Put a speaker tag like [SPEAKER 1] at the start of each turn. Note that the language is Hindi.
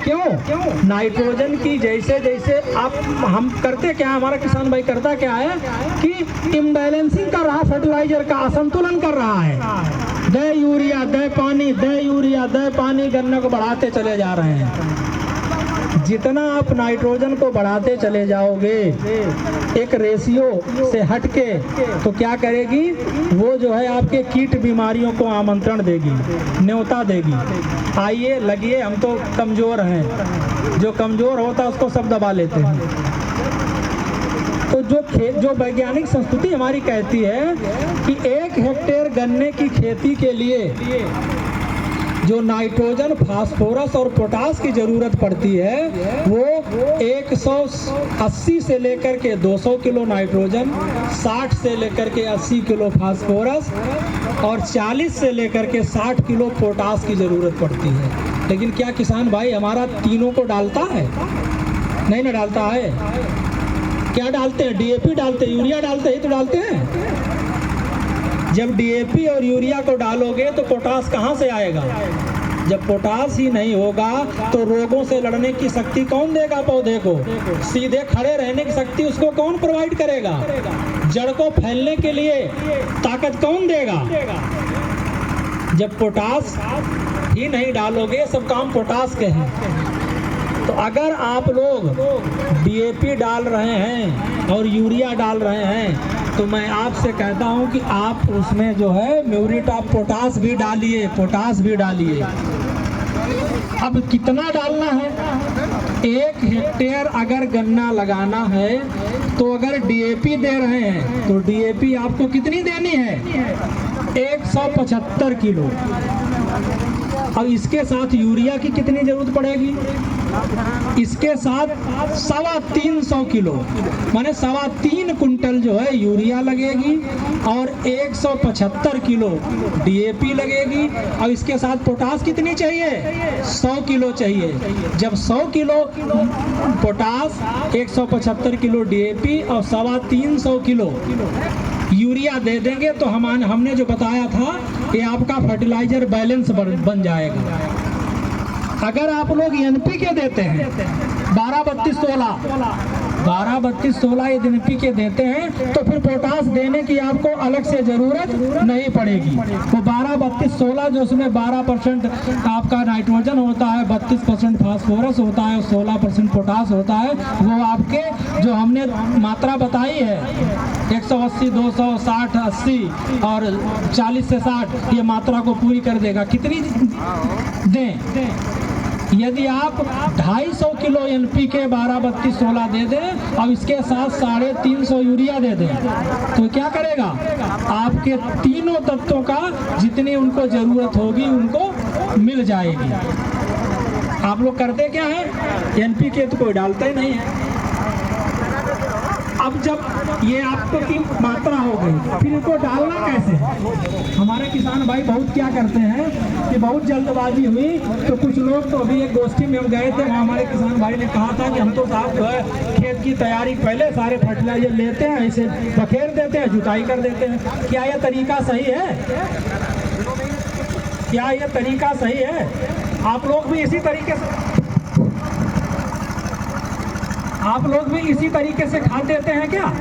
[SPEAKER 1] क्यों? नाइट्रोजन की जैसे जैसे आप हम करते क्या, हमारा किसान भाई करता क्या है कि इम्बैलेंसिंग कर रहा, फर्टिलाइजर का असंतुलन कर रहा है। दे यूरिया दे पानी, दे यूरिया दे पानी, गन्ने को बढ़ाते चले जा रहे हैं। जितना आप नाइट्रोजन को बढ़ाते चले जाओगे एक रेशियो से हटके, तो क्या करेगी वो जो है आपके कीट बीमारियों को आमंत्रण देगी, न्योता देगी। आइए लगिए, हम तो कमज़ोर हैं, जो कमज़ोर होता है उसको सब दबा लेते हैं। तो जो वैज्ञानिक संस्कृति हमारी कहती है कि 1 हेक्टेयर गन्ने की खेती के लिए जो नाइट्रोजन, फास्फोरस और पोटास की ज़रूरत पड़ती है वो 180 से लेकर के 200 किलो नाइट्रोजन, 60 से लेकर के 80 किलो फास्फोरस और 40 से लेकर के 60 किलो पोटास की ज़रूरत पड़ती है। लेकिन क्या किसान भाई हमारा तीनों को डालता है? नहीं ना डालता है। क्या डालते हैं? डीएपी डालते हैं, यूरिया डालते हैं, तो डालते हैं। जब डीएपी और यूरिया को डालोगे तो पोटास कहाँ से आएगा? जब पोटास ही नहीं होगा तो रोगों से लड़ने की शक्ति कौन देगा पौधे को? सीधे खड़े रहने की शक्ति उसको कौन प्रोवाइड करेगा? जड़ को फैलने के लिए ताकत कौन देगा? जब पोटास ही नहीं डालोगे, सब काम पोटास के हैं। तो अगर आप लोग डीएपी डाल रहे हैं और यूरिया डाल रहे हैं तो मैं आपसे कहता हूं कि आप उसमें जो है म्यूरेट ऑफ पोटास भी डालिए, पोटास भी डालिए। अब कितना डालना है? 1 हेक्टेयर अगर गन्ना लगाना है तो अगर डीएपी दे रहे हैं तो डीएपी आपको कितनी देनी है? 175 किलो। अब इसके साथ यूरिया की कितनी जरूरत पड़ेगी? इसके साथ 325 किलो, माने 3.25 कुंटल जो है यूरिया लगेगी और 175 किलो डीएपी लगेगी। और इसके साथ पोटास कितनी चाहिए? 100 किलो चाहिए। जब 100 किलो पोटास, 175 किलो डीएपी और 325 किलो यूरिया दे देंगे तो हमने जो बताया था कि आपका फर्टिलाइजर बैलेंस बन जाएगा। अगर आप लोग एनपीके देते हैं 12-32-16 ये एनपीके देते हैं तो फिर पोटास देने की आपको अलग से ज़रूरत नहीं पड़ेगी। वो 12-32-16 जो उसमें 12% आपका नाइट्रोजन होता है, 32% फास्फोरस होता है और 16% पोटास होता है, वो आपके जो हमने मात्रा बताई है 180, 200, 60, 80 और 40 से 60 ये मात्रा को पूरी कर देगा। कितनी दें? यदि आप 250 किलो एनपीके 12-32-16 दे दें और इसके साथ 350 यूरिया दे दें तो क्या करेगा? आपके तीनों तत्वों का जितनी उनको ज़रूरत होगी उनको मिल जाएगी। आप लोग करते क्या है? एनपीके तो कोई डालता ही नहीं है। अब जब ये आपको की मात्रा हो गई फिर इनको डालना कैसे? हमारे किसान भाई बहुत क्या करते हैं कि बहुत जल्दबाजी हुई तो कुछ लोग तो अभी एक गोष्ठी में हम गए थे, वहाँ हमारे किसान भाई ने कहा था कि हम तो साहब जो है खेत की तैयारी पहले सारे फर्टिलाइजर लेते हैं, ऐसे बखेर देते हैं, जुताई कर देते हैं। क्या यह तरीका सही है? क्या यह तरीका सही है? आप लोग भी इसी तरीके से खाद देते हैं क्या?